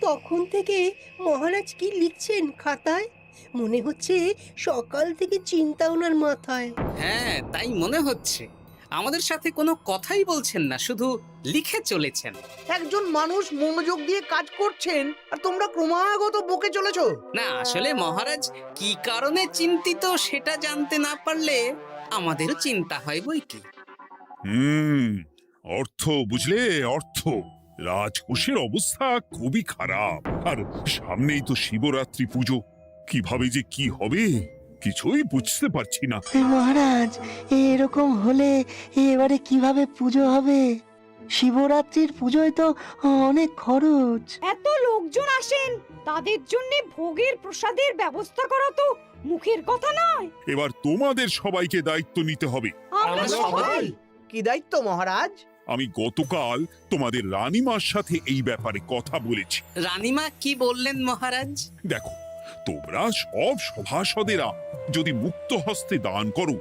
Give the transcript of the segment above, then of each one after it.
তখন থেকে মহারাজ কি লিখছেন খাতায়? মনে হচ্ছে সকাল থেকে চিন্তা ওনার মাথায়। হ্যাঁ, তাই মনে হচ্ছে। আমাদের সাথে কোনো কথাই বলছেন না, শুধু লিখে চলেছেন। একজন মানুষ মনোযোগ দিয়ে কাজ করছেন আর তোমরা ক্রমাগত বকে চলেছো। না, আসলে মহারাজ কি কারণে চিন্তিত সেটা জানতে না পারলে আমাদেরও চিন্তা হয় বই কি। হুম। অর্থ বুঝলে, অর্থ। রাজকোষের অবস্থা খুবই খারাপ। আর সামনেই তো শিবরাত্রি পুজো। কিভাবে যে কি হবে কিছুই বুঝতে পারছি না। মহারাজ, এরকম হলে এবারে কিভাবে পুজো হবে? শিবরাত্রির পুজোয় তো অনেক খরচ। এত লোকজন আসেন, তাদের জন্য ভোগের প্রসাদের ব্যবস্থা করা তো মুখের কথা নয়। এবার তোমাদের সবাইকে দায়িত্ব নিতে হবে। আমরা সবাই। কি দায়িত্ব মহারাজ? আমি গতকাল তোমাদের রানীমার সাথে এই ব্যাপারে কথা বলেছি। রানীমা কি বললেন মহারাজ? দেখো, তোমরা সব সভাসদেরা যদি মুক্ত হস্তে দান করো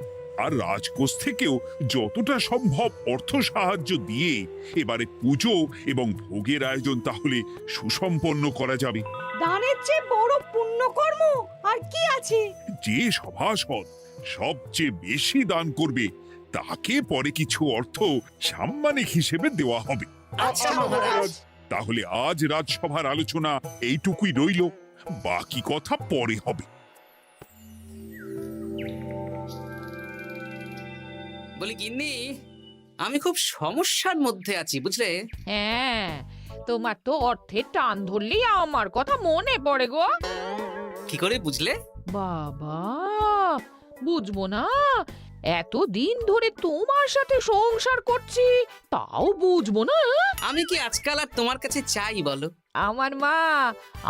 আর রাজকোষ থেকেও যতটা সম্ভব অর্থ সাহায্য দিয়ে এবারে পুজো এবং ভোগের আয়োজন তাহলে সুসম্পন্ন করা যাবে। দানের চেয়ে বড় পুণ্যকর্ম আর কি আছে? যে সভাসদ সবচেয়ে বেশি দান করবে তাকে পরে কিছু অর্থ সাম্মানিক হিসেবে দেওয়া হবে। আচ্ছা মহারাজ। তাহলে আজ রাজসভার আলোচনা এইটুকুই রইল, বাকি কথা পরে হবে। বলি গিন্নি, আমি খুব সমস্যার মধ্যে আছি বুঝলে। হ্যাঁ, তোমার তো অর্থের টান ধরলেই আমার কথা মনে পড়ে গো। কি করে বুঝলে? বাবা, বুঝবো না? এতদিন ধরে তোমার সাথে সংসার করছি, তাও বুঝবো না? আমি কি আজকাল আর তোমার কাছে চাই বলো? আমার মা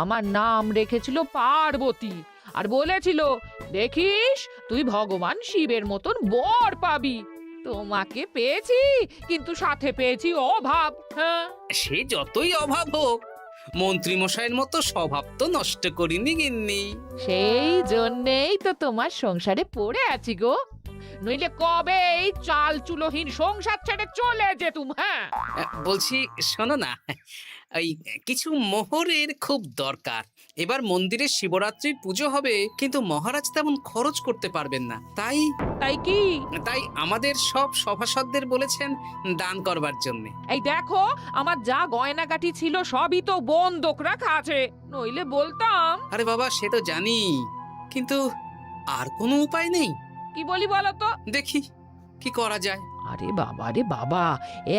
আমার নাম রেখেছিল পার্বতী, আর বলেছিল দেখিস তুই ভগবান শিবের মতন বর পাবি। তোমাকে পেয়েছি, কিন্তু সাথে পেয়েছি অভাব। হ্যাঁ, সে যতই অভাব হোক, মন্ত্রী মশাইয়ের মতো স্বভাব তো নষ্ট করিনি গিন্নি। সেই জন্যেই তো তোমার সংসারে পড়ে আছি গো, নইলে কবে এই চাল চুলোহীন সংসার ছেড়ে চলে যেতুম। হ্যাঁ, বলছি শোনো না, এই কিছু মোহরের খুব দরকার। এবার মন্দিরে শিবরাত্রির পুজো হবে, কিন্তু মহারাজ তেমন খরচ করতে পারবেন না। তাই তাই কি? তাই আমাদের সব সভাসদদের বলেছেন দান করবার জন্য। এই দেখো, আমার যা গয়নাগাটি ছিল সবই তো বন্ধক রাখা আছে, নইলে বলতাম। আরে বাবা, সে তো জানি, কিন্তু আর কোনো উপায় নেই। কি বলি বলো তো? দেখি কি করা যায়। আরে বাবা রে বাবা,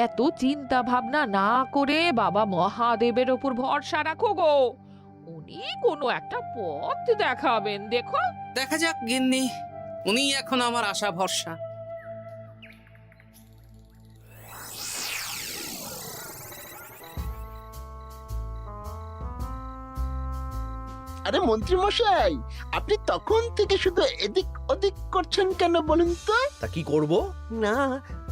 এত চিন্তা ভাবনা না করে বাবা মহাদেবের ওপর ভরসা রাখো গো, উনি কোনো একটা পথ দেখাবেন। দেখো, দেখা যাক গিন্নি, উনি এখন আমার আশা ভরসা। আরে মন্ত্রী মশাই, আপনি তখন থেকে শুধু এদিক ওদিক করছেন কেন বলুন তো? তা কি করব? না,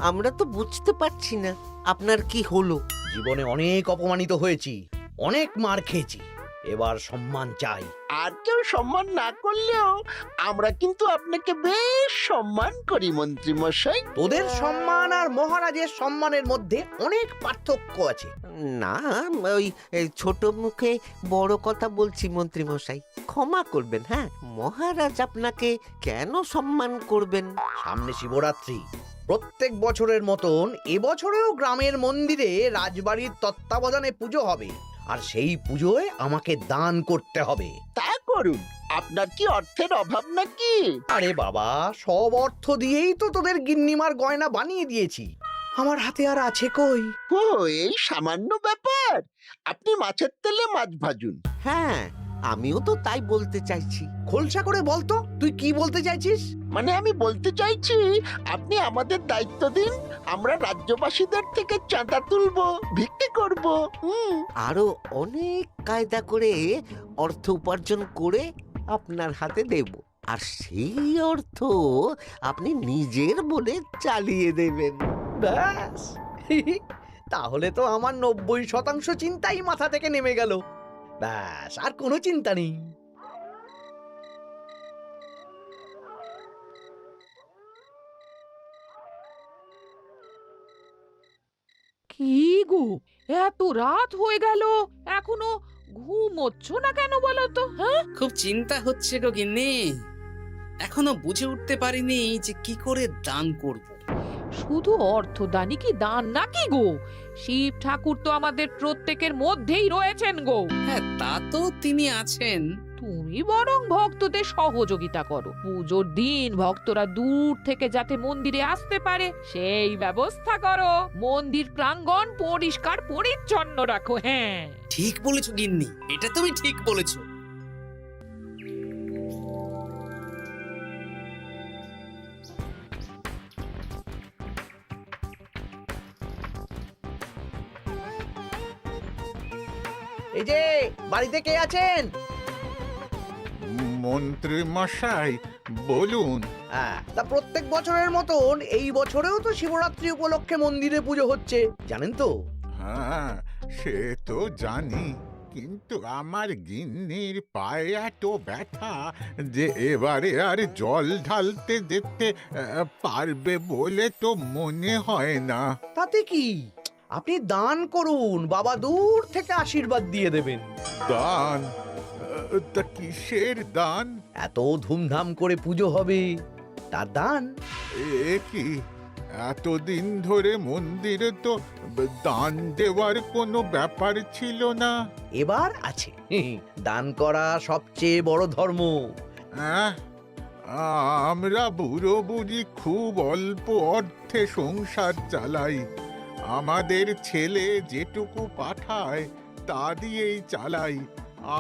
আমরা তো বুঝতে পারছি না আপনার কি হলো। জীবনে অনেক অপমানিত হয়েছি, অনেক মার খেয়েছি, এবার সম্মান চাই। আর কেউ সম্মান না করলেও আমরা কিন্তু আপনাকে বেশ সম্মান করি মন্ত্রী মশাই। তোদের সম্মান আর মহারাজের সম্মানের মধ্যে অনেক পার্থক্য আছে। না, ওই এই ছোট মুখে বড় কথা বলছি মন্ত্রী মশাই, ক্ষমা করবেন। হ্যাঁ, মহারাজ আপনাকে কেন সম্মান করবেন? সামনে শিবরাত্রি, প্রত্যেক বছরের মতন এবছরেও গ্রামের মন্দিরে রাজবাড়ির তত্ত্বাবধানে পুজো হবে, আর সেই পুজোয় আমাকে দান করতে হবে। তা করুন, আপনার কি অর্থের অভাব নাকি? আরে বাবা, সব অর্থ দিয়েই তো তোদের গিন্নিমার গয়না বানিয়ে দিয়েছি, আমার হাতে আর আছে কই? ও, এই সামান্য ব্যাপার। আপনি মাছের তেলে মাছ ভাজুন। হ্যাঁ, আমিও তো তাই বলতে চাইছি। খোলসা করে বলতো তুই কি বলতে চাইছিস? মানে আমি বলতে চাইছি, আপনি আমাদের দায়িত্ব দিন, আমরা রাজ্যবাসীদের থেকে চাঁদা তুলবো, ভিক্ষে করব। আরো অনেক কায়দা করে অর্থ উপার্জন করে আপনার হাতে দেব, আর সেই অর্থ আপনি নিজের বলে চালিয়ে দেবেন। ব্যাস, তাহলে তো আমার 90% চিন্তাই মাথা থেকে নেমে গেল। ব্যাস, আর কোনো চিন্তা নেই। কি গো, এত রাত হয়ে গেল, এখনো ঘুমোচ্ছ না কেন বলো তো? হ্যাঁ, খুব চিন্তা হচ্ছে গো গিন্নি, এখনো বুঝে উঠতে পারিনি যে কি করে দান করব। শুধু অর্থদানই কি দান নাকি গো? শিব ঠাকুর তো আমাদের প্রত্যেকের মধ্যেই রয়েছেন গো। হ্যাঁ, তা তো তিনি আছেন। তুমি বরং ভক্তদের সহযোগিতা করো। পুজোর দিন ভক্তরা দূর থেকে যাতে মন্দিরে আসতে পারে সেই ব্যবস্থা করো। মন্দির প্রাঙ্গণ পরিষ্কার পরিচ্ছন্ন রাখো। হ্যাঁ, ঠিক বলেছো গিন্নি, এটা তুমি ঠিক বলেছো। এই যে বাড়িতে কে আছেন? মন্ত্রী মশাই বলুন। হ্যাঁ, তা প্রত্যেক বছরের মতন এই বছরেও তো শিবরাত্রি উপলক্ষে মন্দিরে পুজো হচ্ছে, জানেন তো? হ্যাঁ, সে তো জানি, কিন্তু আমার গিন্নির পায়ে এত ব্যথা যে এবারে আর জল ঢালতে যেতে পারবে বলে তো মনে হয় না। তাতে কি, আপনি দান করুন, বাবা দূর থেকে আশীর্বাদ দিয়ে দেবেন। দান? তা কিসের দান? এত ধুমধাম করে পুজো হবে, তার দান। এ কি, এতদিন ধরে মন্দিরে তো দান দেওয়ার কোনো ব্যাপার ছিল না। এবার আছে। দান করা সবচেয়ে বড় ধর্ম। আহ, আমরা বুড়ো বুড়ি খুব অল্প অর্থে সংসার চালাই। আমাদের ছেলে যেটুকু পাঠায় তা দিয়েই চালাই।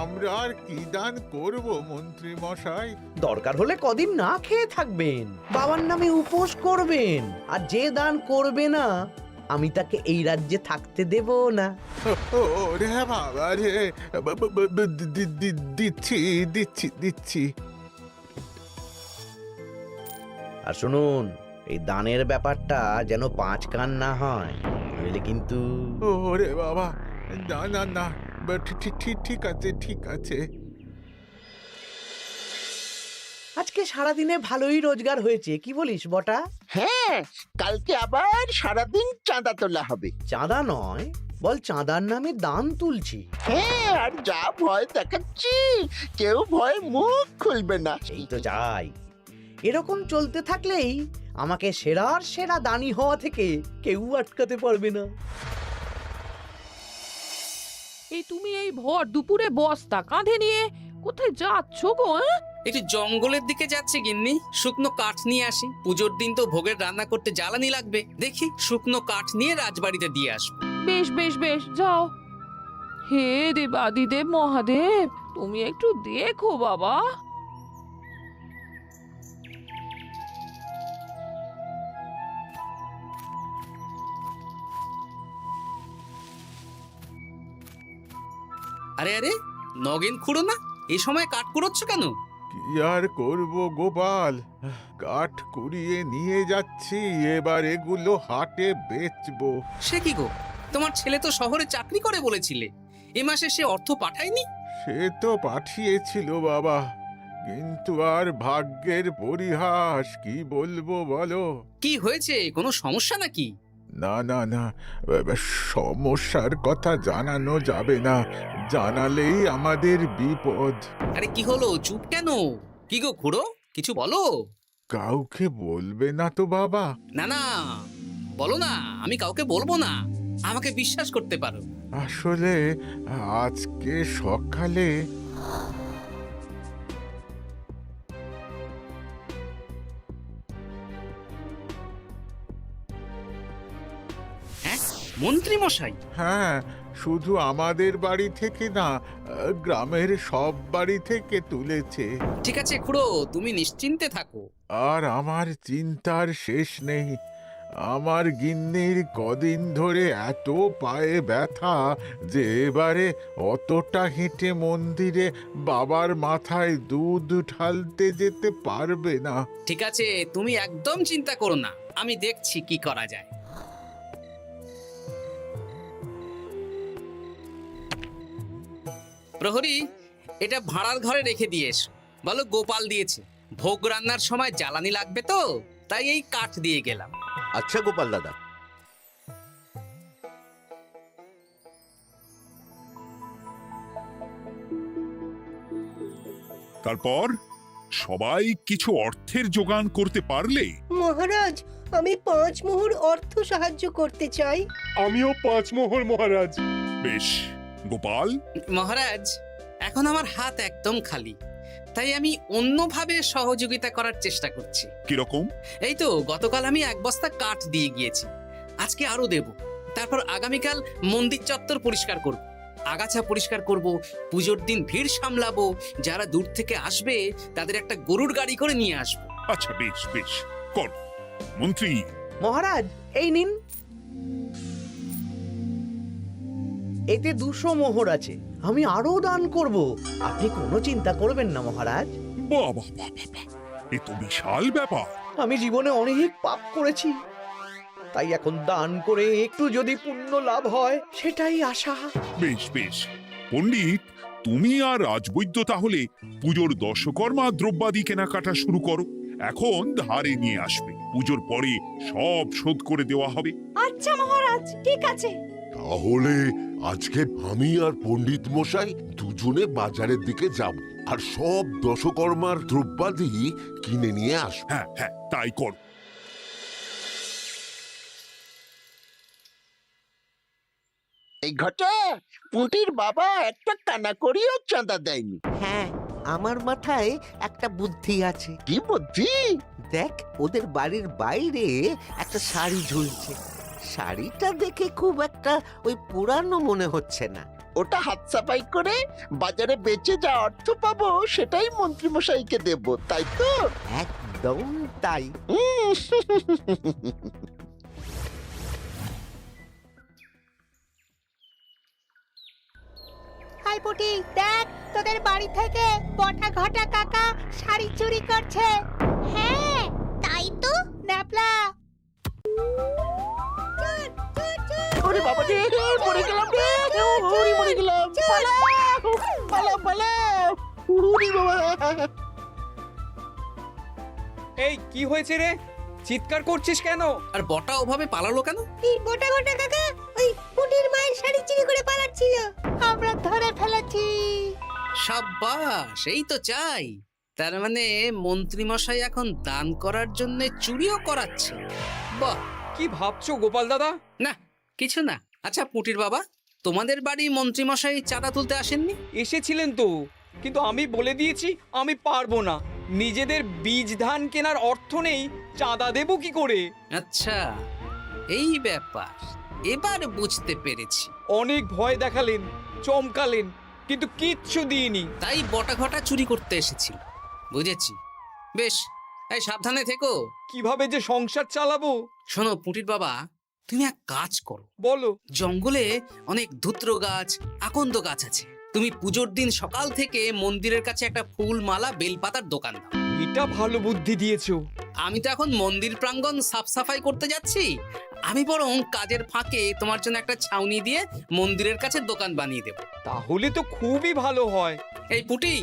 আমরা আর কি দান করব মন্ত্রী মশাই? দরকার হলে কদিন না খেয়ে থাকবেন, বাবার নামে উপোস করবেন, আর যে দান করবে না আমি তাকে এই রাজ্যে থাকতে দেব না। ওরে বাবা রে, দিচ্ছি দিচ্ছি দিচ্ছি। আর শুনুন, এই দানের ব্যাপারটা যেন 5 কান না হয়, নইলে কিন্তু। ওরে বাবা, না না না, ঠিক আছে ঠিক আছে। আজকে সারাদিনে ভালোই রোজগার হয়েছে, কি বলিস বটা? হ্যাঁ, কালকে আবার সারাদিন চাঁদা তোলা হবে। চাঁদা নয়, বল চাঁদার নামে দান তুলছি। হ্যাঁ, আর যা ভয় দেখাচ্ছি, কেউ ভয় মুখ খুলবে না। এই তো যাই, এরকম চলতে থাকলেই আমাকে সেরার সেরা দানি হওয়া থেকে কেউ আটকাতে পারবে না। এই তুমি এই ভর দুপুরে বস্তা কাঁধে নিয়ে কোথায় যাচ্ছ গো? একটু জঙ্গলের দিকে যাচ্ছে গিন্নি, শুকনো কাঠ নিয়ে আসি। পুজোর দিন তো ভোগের রান্না করতে জ্বালানি লাগবে, দেখি শুকনো কাঠ নিয়ে রাজবাড়িতে দিয়ে আসবো। বেশ বেশ বেশ, যাও। হে দেবাদিদেব মহাদেব, তুমি একটু দেখো বাবা। আরে আরে, নগেন খুঁড়ো না, এই সময় কাঠ কুড়োচ্ছ কেন? কি আর করব গোপাল, কাঠ কুড়িয়ে নিয়ে যাচ্ছি, এবার এগুলো হাটে বেচবো। সে কি গো, তোমার ছেলে তো শহরে চাকরি করে বলেছিলে, এ মাসে সে অর্থ পাঠায়নি? সে তো পাঠিয়েছিল বাবা, কিন্তু আর ভাগ্যের পরিহাস, কি বলবো বলো। কি হয়েছে, কোনো সমস্যা নাকি? না না না, সমস্যার কথা জানানো যাবে না, জানালেই আমাদের বিপদ। আরে কি হলো, চুপ কেন? কি গো খুড়ো, কিছু বলো। কাউকে বলবে না তো বাবা? না না, বলো না, আমি কাউকে বলবো না, আমাকে বিশ্বাস করতে পারো। আসলে আজকে সকালে হ্যাঁ, মন্ত্রী মশাই? হ্যাঁ, শুধু আমাদের বাড়ি থেকে না, গ্রামের সব বাড়ি থেকে তুলেছে। ঠিক আছে খুড়ো, তুমি নিশ্চিন্তে থাকো। আর আমার চিন্তার শেষ নেই। আমার গিন্নির কদিন ধরে এত পায়ে ব্যথা যে এবারে অতটা হেঁটে মন্দিরে বাবার মাথায় দুধ ঢালতে যেতে পারবে না। ঠিক আছে, তুমি একদম চিন্তা করো না, আমি দেখছি কি করা যায়। প্রহরী, এটা ভাড়ার ঘরে রেখে দিয়ে এসো। বলো গোপাল দিয়েছে, ভোগ রান্নার সময় জ্বালানি লাগবে তো, তাই এই কাঠ দিয়ে গেলাম। আচ্ছা গোপাল দাদা। তারপর সবাই কিছু অর্থের যোগান করতে পারলে মহারাজ, আমি 5 মোহর অর্থ সাহায্য করতে চাই। আমিও 5 মোহর মহারাজ। বেশ। গোপাল, মহারাজ, এখন আমার হাত একদম খালি, তাই আমি অন্যভাবে সহযোগিতা করার চেষ্টা করছি। কিরকম? এই তো গতকাল আমি 1 বস্তা কাঠ দিয়ে গিয়েছি, আজকে আরো দেব। তারপর আগামীকাল মন্দির চত্বর পরিষ্কার করব, আগাছা পরিষ্কার করব, পুজোর দিন ভিড় সামলাবো, যারা দূর থেকে আসবে তাদের একটা গরুর গাড়ি করে নিয়ে আসবো। আচ্ছা, বেশ বেশ, কর। মন্ত্রী, মহারাজ, এই নিন। এতে 200 মোহর আছে, আমি আরো দান করব। আপনি কোনো চিন্তা করবেন না মহারাজ। বাহ বাহ বাহ বাহ বাহ, এ তো বিশাল ব্যাপার। আমি জীবনে অনেক পাপ করেছি, তাই এখন দান করে একটু যদি পুণ্য লাভ হয় সেটাই আশা। বেশ বেশ। পণ্ডিত, তুমি আর রাজবৈদ্য তাহলে পুজোর দশকর্মা দ্রব্যাদি কেনাকাটা শুরু করো। এখন ধারে নিয়ে আসবে, পুজোর পরে সব শোধ করে দেওয়া হবে। আচ্ছা মহারাজ, ঠিক আছে। তাহলে আজকে আমি আর পণ্ডিত মশাই দুজনে বাজারের দিকে যাব আর সব দশকর্মার দ্রব্যাদি কিনে নিয়ে আসব। হ্যাঁ হ্যাঁ, তাই কর। এই ঘটা পুঁটির বাবা একটা কানা করিও চাঁদা দেয়নি। হ্যাঁ, আমার মাথায় একটা বুদ্ধি আছে। কি বুদ্ধি? দেখ, ওদের বাড়ির বাইরে একটা শাড়ি ঝুলছে। শাড়িটা দেখে খুব একটা ওই পুরানো মনে হচ্ছে না। ওটা হাত সাফাই করে বাজারে বেচে যা অর্থ পাবো সেটাই মন্ত্রী মশাইকে দেব, তাই তো? একদম তাই। হাই পুটি, দেখ তোদের বাড়ি থেকে বটা ঘটা কাকা শাড়ি চুরি করছে। হ্যাঁ, তাই তো। ন্যাপলা, ওরে বাবা রে, মরে গেলাম রে, ওরে মরে গেলাম। পালাও পালাও পালাও, ওরে বাবা। এই কি হয়েছে রে? চিৎকার করছিস কেন? আর বটা ওভাবে পালালো কেন? এই বটা ঘটা কাকা ওই পুটির মায়ের শাড়ি চুরি করে পালাচ্ছিল, আমরা ধরে ফেলেছি। সাব্বাস, এই তো চাই। তার মানে মন্ত্রী মশাই এখন দান করার জন্য চুরিও করাচ্ছে। বাহ! কি ভাবছো গোপাল দাদা? না, কিছু না। আচ্ছা পুটির বাবা, তোমাদের বাড়ি মন্ত্রী মশাই চাঁদা তুলতে আসেননি? এসেছিলেন তো, কিন্তু আমি বলে দিয়েছি আমি পারবো না। নিজেদের বীজ ধান কেনার অর্থ নেই, চাঁদা দেবো কি করে? আচ্ছা, এই ব্যাপার, এবার বুঝতে পেরেছি। অনেক ভয় দেখালেন, চমকালেন, কিন্তু কিচ্ছু দিইনি। তাই বটা ঘটা চুরি করতে এসেছিল, বুঝেছি। বেশ, এই সাবধানে থেকো। কিভাবে যে সংসার চালাবো? শোনো পুটির বাবা, তুমি এক কাজ করো। বলো। জঙ্গলে অনেক ধুত্র গাছ, আকন্দ গাছ আছে। তুমি পুজোর দিন সকাল থেকে মন্দিরের কাছে একটা ফুল মালা বেলপাতার দোকান দাও। এটা ভালো বুদ্ধি দিয়েছো। আমি তো এখন মন্দির প্রাঙ্গণ সাফ সাফাই করতে যাচ্ছি, আমি বরং কাজের ফাঁকে তোমার জন্য একটা ছাউনি দিয়ে মন্দিরের কাছে দোকান বানিয়ে দেব। তাহলে তো খুবই ভালো হয়। এই পুটি,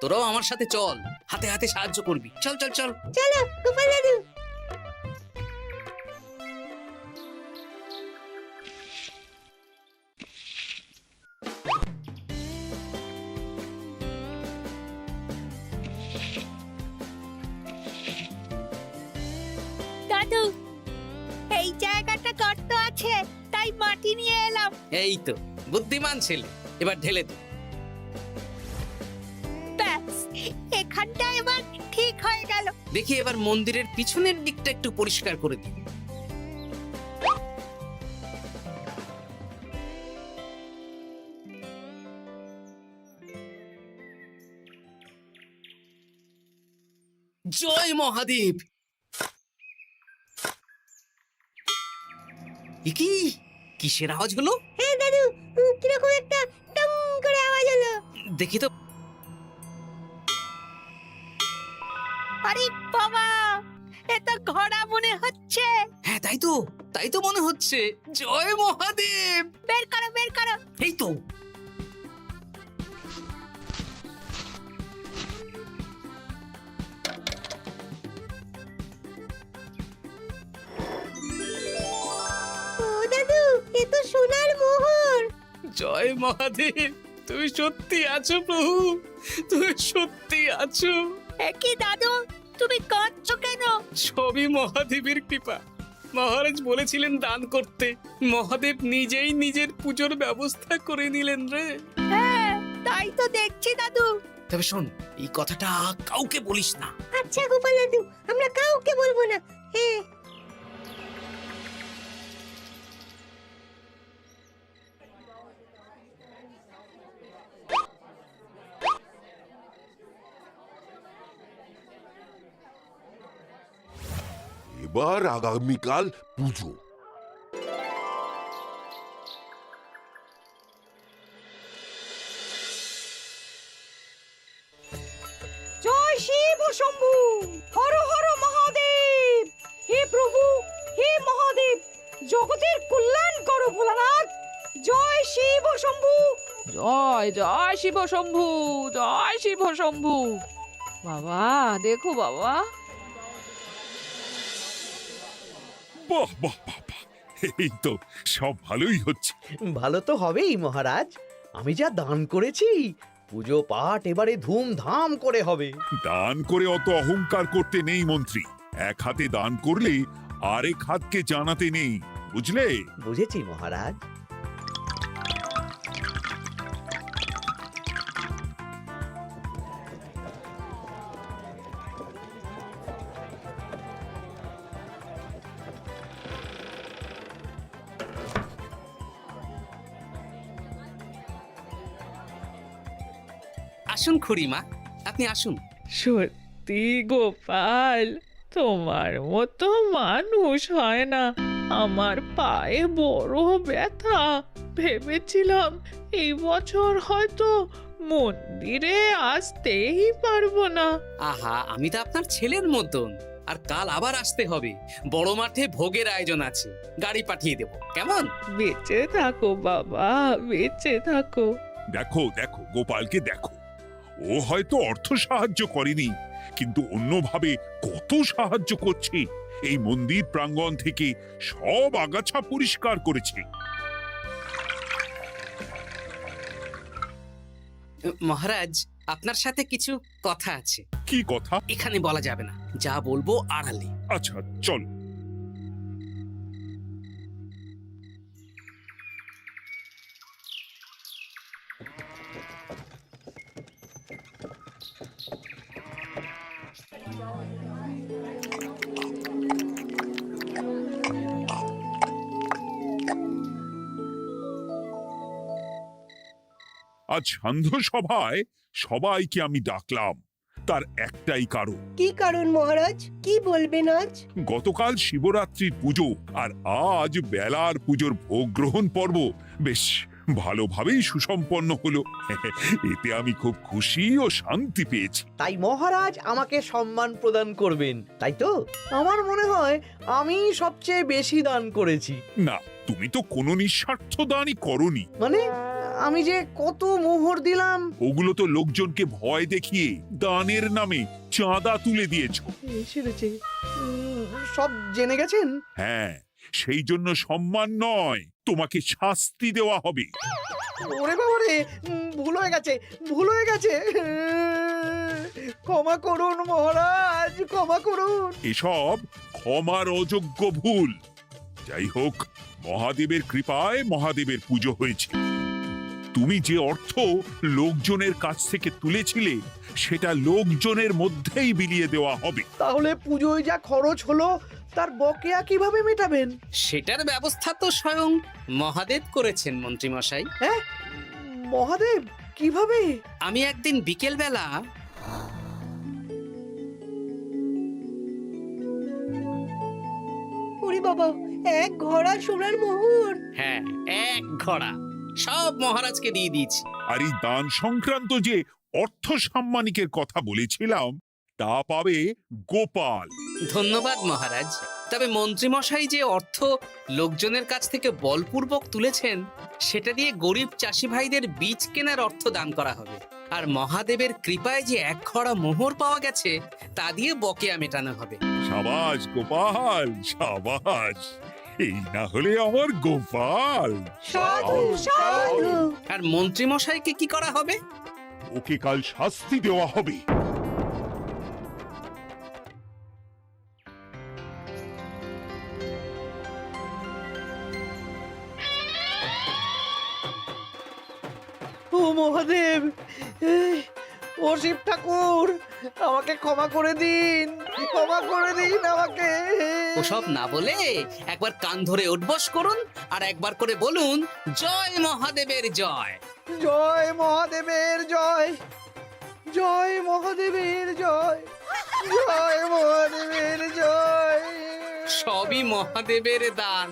তোরাও আমার সাথে চল, হাতে হাতে সাহায্য করবি। চল চল চল। চলো গোপাল দাদু। দাদু, এই জায়গাটা গর্ত আছে, তাই মাটি নিয়ে এলাম। এই তো বুদ্ধিমান ছেলে, এবার ঢেলে দে। ব্যাস, এখানটা এবার ঠিক হয়ে গেল। দেখি এবার মন্দিরের পিছনের দিকটা একটু পরিষ্কার করে দিই। জয় মহাদেব। কি কিসের আওয়াজ হলো? হ্যাঁ দাদু, কিরকম একটা টং করে আওয়াজ হলো। দেখি তো। আরে বাবা, এটা ঘোড়া মনে হচ্ছে। হ্যাঁ তাই তো মনে হচ্ছে। জয় মহাদেব। বের করো বের করো। এই তো। ও দাদু, এ তো সোনার মোহর। জয় মহাদেব। তুমি সত্যি আছো প্রভু, তুমি সত্যি আছো। একই দাদু, তুমি কাঁদছো কেন? সবই মহাদেবের কৃপা। মহারাজ বলেছিলেন দান করতে, মহাদেব নিজেই নিজের পুজোর ব্যবস্থা করে নিলেন রে। হ্যাঁ, তাই তো দেখছি দাদু। তবে শোন, এই কথাটা কাউকে বলিস না। আচ্ছা গোপাল দাদু, আমরা কাউকে বলবো না। হ্যাঁ। এবার আগামীকাল পুজো। জয় শিব শম্ভু, হর হর মহাদেব। হে প্রভু, হে মহাদেব, জগতের কল্যাণ করো ভোলানাথ। জয় শিব শম্ভু। জয় জয় শিব শম্ভু, জয় শিব শম্ভু। বাবা দেখো বাবা, বাহ বাহ বাহ বাহ, এই তো সব ভালোই হচ্ছে। ভালো তো হবেই মহারাজ, আমি যা দান করেছি পুজো পাঠ এবারে ধুমধাম করে হবে। দান করে অত অহংকার করতে নেই মন্ত্রী। এক হাতে দান করলে আরেক হাতকে জানাতে নেই, বুঝলে? বুঝেছি মহারাজ। আসুন খুড়িমা, আপনি আসুন। সত্যি গোপাল, তোমার মতো মানুষ হয় না। আমার পায়ে বড় ব্যথা, ভেবেছিলাম এই বছর হয়তো মন্দিরে আসতেই পারবো না। আহা, আমি তো আপনার ছেলের মতন। আর কাল আবার আসতে হবে, বড় মাঠে ভোগের আয়োজন আছে, গাড়ি পাঠিয়ে দেব, কেমন? বেঁচে থাকো বাবা, বেঁচে থাকো। দেখো দেখো গোপালকে দেখো, ও হয়তো অর্থ সাহায্য করেনি, কিন্তু অন্যভাবে কত সাহায্য করছে। এই মন্দির প্রাঙ্গণ থেকে সব আগাছা পরিষ্কার করেছে। মহারাজ, আপনার সাথে কিছু কথা আছে। কি কথা? এখানে বলা যাবে না, যা বলবো আড়ালে। আচ্ছা চল। আজ সান্ধ্য সভায় সবাইকে আমি ডাকলাম, তার একটাই কারণ। কি কারণ মহারাজ? কি বলবেন আজ? গতকাল শিবরাত্রির পুজো আর আজ বেলার পুজোর ভোগ গ্রহণ পর্ব বেশ ভালোভাবেই সুসম্পন্ন হলো। এতে আমি খুব খুশি ও শান্তি পেয়েছি। তাই মহারাজ আমাকে সম্মান প্রদান করবেন, তাই তো? আমার মনে হয় আমি সবচেয়ে বেশি দান করেছি। না, তুমি তো কোনো নিঃস্বার্থ দানই করনি। মানে আমি যে কত মোহর দিলাম। ওগুলো তো লোকজনকে ভয় দেখিয়ে দানের নামে চাঁদা তুলে দিয়েছো। সেরেছে, সব জেনে গেছেন। হ্যাঁ, সেই জন্য সম্মান নয়, তোমাকে শাস্তি দেওয়া হবে। ওরে বাবা রে, ভুল হয়ে গেছে, ভুল হয়ে গেছে। ক্ষমা করুন মহারাজ, ক্ষমা করুন। এসব ক্ষমার অযোগ্য ভুল। যাই হোক, মহাদেবের কৃপায় মহাদেবের পুজো হয়েছে। তুমি যে অর্থ লোকজনের কাছ থেকে তুলেছিলে সেটা লোকজনের মধ্যেই বিলিয়ে দেওয়া হবে। তাহলে পুজোয় যা খরচ হলো তার বকেয়া কিভাবে মেটাবেন? সেটার ব্যবস্থা তো স্বয়ং মহাদেব করেছেন মন্ত্রী মশাই। হ্যাঁ, মহাদেব কিভাবে? আমি একদিন বিকেল বেলা ওরে বাবা, এক ঘোড়া সোনার মোহর। হ্যাঁ, এক ঘোড়া সব মহারাজকে দিয়ে দিয়েছি। আর এই দান সংক্রান্ত যে অর্থ সাম্মানিকের কথা বলেছিলাম তা পাবে গোপাল। ধন্যবাদ মহারাজ। তবে মন্ত্রী মশাই যে অর্থ লোকজনের কাছ থেকে বলপূর্বক তুলেছেন সেটা দিয়ে গরিব চাষি ভাইদের বীজ কেনার অর্থ দান করা হবে। আর মহাদেবের কৃপায় যে এক খড়া মোহর পাওয়া গেছে তা দিয়ে বকেয়া মেটানো হবে। সাবাস গোপাল, সাবাস। এই না হলে আমার গোপাল। সাধু সাধু আর মন্ত্রী মশাইকে কি করা হবে? ওকে কাল শাস্তি দেওয়া হবে। ও মহাদেব, ও শিব ঠাকুর, আমাকে ক্ষমা করে দিন, ক্ষমা করে দিন আমাকে। ওসব না বলে একবার কান ধরে উঠবস করুন আর একবার করে বলুন, জয় মহাদেবের জয়। জয় মহাদেবের জয়, জয় মহাদেবের জয়, জয় মহাদেবের জয়। সবই মহাদেবের দান।